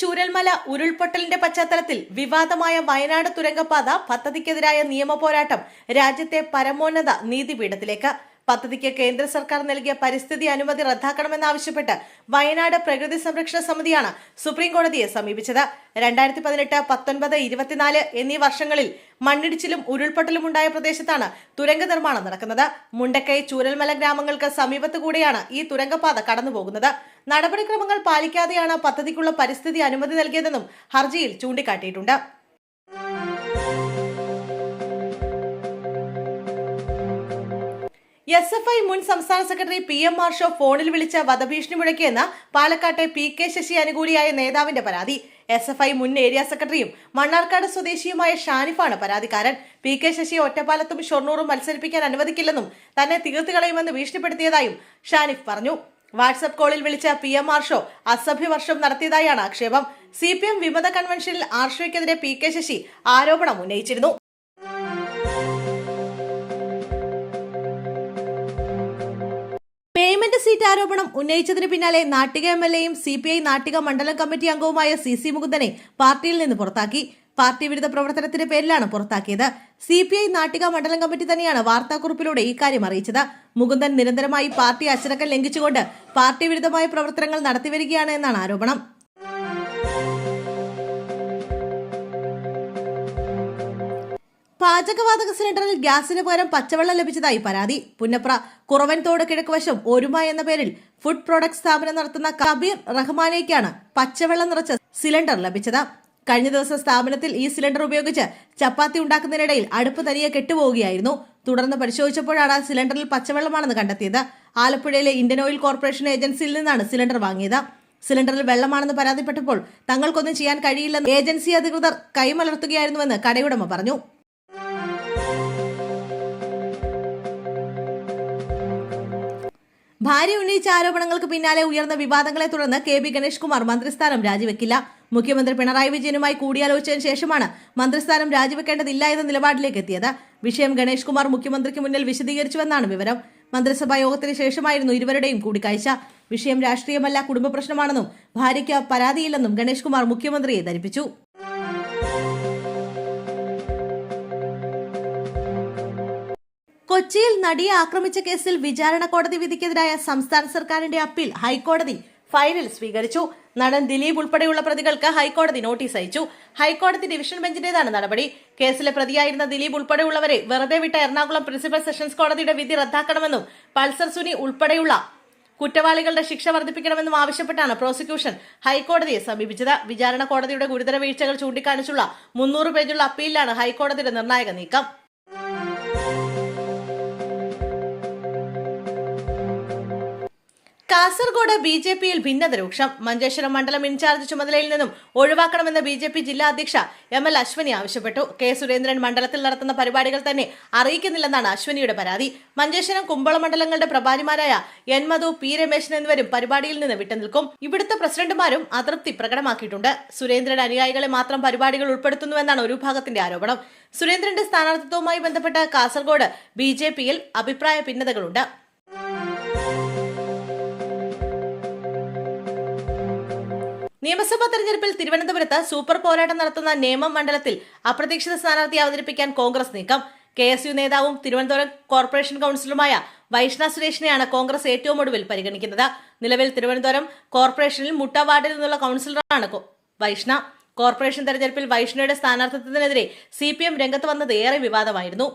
ചൂരൽമല ഉരുൾപൊട്ടലിന്റെ പശ്ചാത്തലത്തിൽ വിവാദമായ വയനാട് തുരങ്കപാത പദ്ധതിക്കെതിരായ നിയമപോരാട്ടം രാജ്യത്തെ പരമോന്നത നീതിപീഠത്തിലേക്ക്. പദ്ധതിക്ക് കേന്ദ്ര സർക്കാർ നൽകിയ പരിസ്ഥിതി അനുമതി റദ്ദാക്കണമെന്നാവശ്യപ്പെട്ട് വയനാട് പ്രകൃതി സംരക്ഷണ സമിതിയാണ് സുപ്രീം കോടതിയെ സമീപിച്ചത്. 2018, 19, 24 എന്നീ വർഷങ്ങളിൽ മണ്ണിടിച്ചിലും ഉരുൾപൊട്ടലും ഉണ്ടായ പ്രദേശത്താണ് തുരങ്ക നിർമ്മാണം നടക്കുന്നത്. മുണ്ടക്കൈ, ചൂരൽമല ഗ്രാമങ്ങൾക്ക് സമീപത്തുകൂടെയാണ് ഈ തുരങ്കപാത കടന്നുപോകുന്നത്. നടപടിക്രമങ്ങൾ പാലിക്കാതെയാണ് പദ്ധതിക്കുള്ള പരിസ്ഥിതി അനുമതി നൽകിയതെന്നും ഹർജിയിൽ ചൂണ്ടിക്കാട്ടിയിട്ടുണ്ട്. SFI മുൻ സംസ്ഥാന സെക്രട്ടറി PM മാർഷോ ഫോണിൽ വിളിച്ച് വധഭീഷണി മുഴക്കിയെന്ന പാലക്കാട്ടെ PK ശശി അനുകൂലിയായ നേതാവിന്റെ പരാതി. SFI മുൻ ഏരിയ സെക്രട്ടറിയും മണ്ണാർക്കാട് സ്വദേശിയുമായ ഷാനിഫാണ് പരാതിക്കാരൻ. PK ശശിയെ ഒറ്റപ്പാലത്തും ഷൊർണൂറും മത്സരിപ്പിക്കാൻ അനുവദിക്കില്ലെന്നും തന്നെ തീർത്തു കളയുമെന്ന് ഭീഷണിപ്പെടുത്തിയതായും ഷാനിഫ് പറഞ്ഞു. വാട്സ്ആപ്പ് കോളിൽ വിളിച്ച PM മാർഷോ അസഭ്യവർഷം നടത്തിയതായാണ് ആക്ഷേപം. CPM വിമത കൺവെൻഷനിൽ ആർഷോയ്ക്കെതിരെ PK ശശി ആരോപണം ഉന്നയിച്ചിരുന്നു. പേയ്മെന്റ് സീറ്റ് ആരോപണം ഉന്നയിച്ചതിന് പിന്നാലെ നാട്ടിക MLAയും CPI നാട്ടിക മണ്ഡലം കമ്മിറ്റി അംഗവുമായ CC മുകുന്ദനെ പാർട്ടിയിൽ നിന്ന് പുറത്താക്കി. പാർട്ടി വിരുദ്ധ പ്രവർത്തനത്തിന്റെ പേരിലാണ് പുറത്താക്കിയത്. CPI നാട്ടിക മണ്ഡലം കമ്മിറ്റി തന്നെയാണ് വാർത്താക്കുറിപ്പിലൂടെ ഇക്കാര്യം അറിയിച്ചത്. മുകുന്ദൻ നിരന്തരമായി പാർട്ടി അച്ചടക്കം ലംഘിച്ചുകൊണ്ട് പാർട്ടി വിരുദ്ധമായ പ്രവർത്തനങ്ങൾ നടത്തിവരികയാണ് എന്നാണ് ആരോപണം. പാചകവാതക സിലിണ്ടറിൽ ഗ്യാസിന് പകരം പച്ചവെള്ളം ലഭിച്ചതായി പരാതി. പുന്നപ്ര കുറവൻതോട് കിഴക്കുവശം ഒരുമ എന്ന പേരിൽ ഫുഡ് പ്രോഡക്റ്റ് സ്ഥാപനം നടത്തുന്ന കബീർ റഹ്മാനേക്കാണ് പച്ചവെള്ളം നിറച്ച സിലിണ്ടർ ലഭിച്ചത്. കഴിഞ്ഞ ദിവസം സ്ഥാപനത്തിൽ ഈ സിലിണ്ടർ ഉപയോഗിച്ച് ചപ്പാത്തി ഉണ്ടാക്കുന്നതിനിടയിൽ അടുപ്പ് തനിയെ കെട്ടുപോവുകയായിരുന്നു. തുടർന്ന് പരിശോധിച്ചപ്പോഴാണ് സിലിണ്ടറിൽ പച്ചവെള്ളമാണെന്ന് കണ്ടെത്തിയത്. ആലപ്പുഴയിലെ ഇന്ത്യൻ ഓയിൽ കോർപ്പറേഷൻ ഏജൻസിയിൽ നിന്നാണ് സിലിണ്ടർ വാങ്ങിയത്. സിലിണ്ടറിൽ വെള്ളമാണെന്ന് പരാതിപ്പെട്ടപ്പോൾ തങ്ങൾക്കൊന്നും ചെയ്യാൻ കഴിയില്ലെന്ന് ഏജൻസി അധികൃതർ കൈമലർത്തുകയായിരുന്നുവെന്ന് കടയുടമ പറഞ്ഞു. ഭാര്യ ഉന്നയിച്ച ആരോപണങ്ങൾക്ക് പിന്നാലെ ഉയർന്ന വിവാദങ്ങളെ തുടർന്ന് KB ഗണേഷ് കുമാർ മന്ത്രിസ്ഥാനം രാജിവെക്കില്ല. മുഖ്യമന്ത്രി പിണറായി വിജയനുമായി കൂടിയാലോചിച്ചതിന് ശേഷമാണ് മന്ത്രിസ്ഥാനം രാജിവെക്കേണ്ടതില്ല എന്ന നിലപാടിലേക്ക് എത്തിയത്. വിഷയം ഗണേഷ് കുമാർ മുഖ്യമന്ത്രിക്ക് മുന്നിൽ വിശദീകരിച്ചുവെന്നാണ് വിവരം. മന്ത്രിസഭാ യോഗത്തിന് ശേഷമായിരുന്നു ഇരുവരുടെയും കൂടിക്കാഴ്ച. വിഷയം രാഷ്ട്രീയമല്ല, കുടുംബ പ്രശ്നമാണെന്നും ഭാര്യയ്ക്ക് പരാതിയില്ലെന്നും ഗണേഷ് കുമാർ മുഖ്യമന്ത്രിയെ ധരിപ്പിച്ചു. കൊച്ചിയിൽ നടിയെ ആക്രമിച്ച കേസിൽ വിചാരണ കോടതി വിധിക്കെതിരായ സംസ്ഥാന സർക്കാരിന്റെ അപ്പീൽ ഹൈക്കോടതി ഫയലിൽ സ്വീകരിച്ചു. നടൻ ദിലീപ് ഉൾപ്പെടെയുള്ള പ്രതികൾക്ക് ഹൈക്കോടതി നോട്ടീസ് അയച്ചു. ഹൈക്കോടതി ഡിവിഷൻ ബെഞ്ചിന്റേതാണ് നടപടി. കേസിലെ പ്രതിയായിരുന്ന ദിലീപ് ഉൾപ്പെടെയുള്ളവരെ വെറുതെ വിട്ട എറണാകുളം പ്രിൻസിപ്പൽ സെഷൻസ് കോടതിയുടെ വിധി റദ്ദാക്കണമെന്നും പൾസർ സുനി ഉൾപ്പെടെയുള്ള കുറ്റവാളികളുടെ ശിക്ഷ വർദ്ധിപ്പിക്കണമെന്നും ആവശ്യപ്പെട്ടാണ് പ്രോസിക്യൂഷൻ ഹൈക്കോടതിയെ സമീപിച്ചത്. വിചാരണ കോടതിയുടെ ഗുരുതര വീഴ്ചകൾ ചൂണ്ടിക്കാണിച്ചുള്ള 300 പേജുള്ള അപ്പീലിലാണ് ഹൈക്കോടതിയുടെ നിർണായക നീക്കം. കാസർഗോഡ് BJPയിൽ ഭിന്നത രൂക്ഷം. മഞ്ചേശ്വരം മണ്ഡലം ഇൻചാർജ് ചുമതലയിൽ നിന്നും ഒഴിവാക്കണമെന്ന് BJP ജില്ലാ അധ്യക്ഷ ML അശ്വനി ആവശ്യപ്പെട്ടു. K സുരേന്ദ്രൻ മണ്ഡലത്തിൽ നടത്തുന്ന പരിപാടികൾ തന്നെ അറിയിക്കുന്നില്ലെന്നാണ് അശ്വനിയുടെ പരാതി. മഞ്ചേശ്വരം, കുമ്പളം മണ്ഡലങ്ങളുടെ പ്രഭാരിമാരായ N മധു, P രമേശൻ എന്നിവരും പരിപാടിയിൽ നിന്ന് വിട്ടുനിൽക്കും. ഇവിടുത്തെ പ്രസിഡന്റുമാരും അതൃപ്തി പ്രകടമാക്കിയിട്ടുണ്ട്. സുരേന്ദ്രൻ അനുയായികളെ മാത്രം പരിപാടികൾ ഉൾപ്പെടുത്തുന്നുവെന്നാണ് ഒരു വിഭാഗത്തിന്റെ ആരോപണം. സുരേന്ദ്രന്റെ സ്ഥാനാർത്ഥിത്വവുമായി ബന്ധപ്പെട്ട് കാസർഗോഡ് BJPയിൽ അഭിപ്രായ ഭിന്നതകളുണ്ട്. നിയമസഭാ തെരഞ്ഞെടുപ്പിൽ തിരുവനന്തപുരത്ത് സൂപ്പർ പോരാട്ടം നടത്തുന്ന നേമം മണ്ഡലത്തിൽ അപ്രതീക്ഷിത സ്ഥാനാർത്ഥി അവതരിപ്പിക്കാൻ കോൺഗ്രസ് നീക്കം. KSU നേതാവും തിരുവനന്തപുരം കോർപ്പറേഷൻ കൌൺസിലറുമായ വൈഷ്ണ സുരേഷിനെയാണ് കോൺഗ്രസ് ഏറ്റവും ഒടുവിൽ പരിഗണിക്കുന്നത്. നിലവിൽ തിരുവനന്തപുരം കോർപ്പറേഷനിൽ മുട്ട വാർഡിൽ നിന്നുള്ള കൌൺസിലറാണ് വൈഷ്ണ. കോർപ്പറേഷൻ തെരഞ്ഞെടുപ്പിൽ വൈഷ്ണയുടെ സ്ഥാനാർത്ഥിത്വത്തിനെതിരെ CPM രംഗത്ത് വന്നത് ഏറെ വിവാദമായിരുന്നു.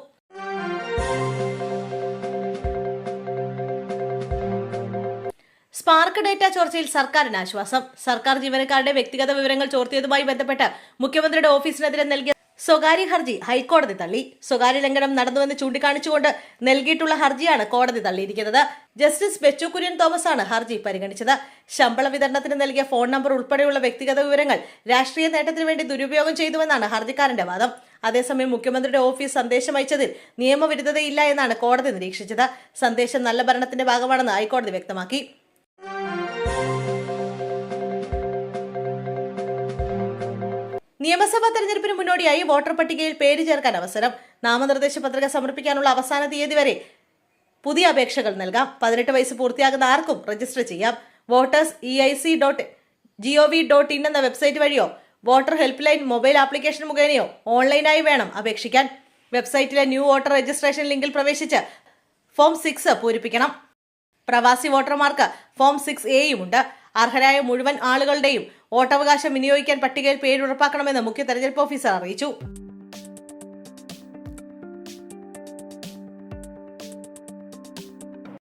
സ്പാർക്ക് ഡേറ്റ ചോർച്ചയിൽ സർക്കാരിന് ആശ്വാസം. സർക്കാർ ജീവനക്കാരുടെ വ്യക്തിഗത വിവരങ്ങൾ ചോർത്തിയതുമായി ബന്ധപ്പെട്ട് മുഖ്യമന്ത്രിയുടെ ഓഫീസിനെതിരെ നൽകിയ സ്വകാര്യ ഹർജി ഹൈക്കോടതി തള്ളി. സ്വകാര്യ ലംഘനം നടന്നുവെന്ന് ചൂണ്ടിക്കാണിച്ചുകൊണ്ട് നൽകിയിട്ടുള്ള ഹർജിയാണ് കോടതി തള്ളിയിരിക്കുന്നത്. ജസ്റ്റിസ് ബെച്ചു കുര്യൻ തോമസ് ആണ് ഹർജി പരിഗണിച്ചത്. ശമ്പള വിതരണത്തിന് നൽകിയ ഫോൺ നമ്പർ ഉൾപ്പെടെയുള്ള വ്യക്തിഗത വിവരങ്ങൾ രാഷ്ട്രീയ നേട്ടത്തിന് വേണ്ടി ദുരുപയോഗം ചെയ്തുവെന്നാണ് ഹർജിക്കാരന്റെ വാദം. അതേസമയം മുഖ്യമന്ത്രിയുടെ ഓഫീസ് സന്ദേശം അയച്ചതിൽ നിയമവിരുദ്ധതയില്ല എന്നാണ് കോടതി നിരീക്ഷിച്ചത്. സന്ദേശം നല്ല ഭരണത്തിന്റെ ഭാഗമാണെന്ന് ഹൈക്കോടതി വ്യക്തമാക്കി. നിയമസഭാ തെരഞ്ഞെടുപ്പിന് മുന്നോടിയായി വോട്ടർ പട്ടികയിൽ പേര് ചേർക്കാൻ അവസരം. നാമനിർദ്ദേശ പത്രിക സമർപ്പിക്കാനുള്ള അവസാന തീയതി വരെ പുതിയ അപേക്ഷകൾ നൽകാം. 18 വയസ്സ് പൂർത്തിയാകുന്ന ആർക്കും രജിസ്റ്റർ ചെയ്യാം. വോട്ടേഴ്സ് gov.in എന്ന വെബ്സൈറ്റ് വഴിയോ voter help line mobile application മുഖേനയോ ഓൺലൈനായി വേണം അപേക്ഷിക്കാൻ. വെബ്സൈറ്റിലെ ന്യൂ വോട്ടർ രജിസ്ട്രേഷൻ ലിങ്കിൽ പ്രവേശിച്ച് ഫോം 6 പൂരിപ്പിക്കണം. പ്രവാസി വോട്ടർമാർക്ക് ഫോം 6A ഉണ്ട്. അർഹരായ മുഴുവൻ ആളുകളുടെയും വോട്ടവകാശം വിനിയോഗിക്കാൻ പട്ടികയിൽ പേര് ഉറപ്പാക്കണമെന്ന് മുഖ്യ തെരഞ്ഞെടുപ്പ് ഓഫീസർ അറിയിച്ചു.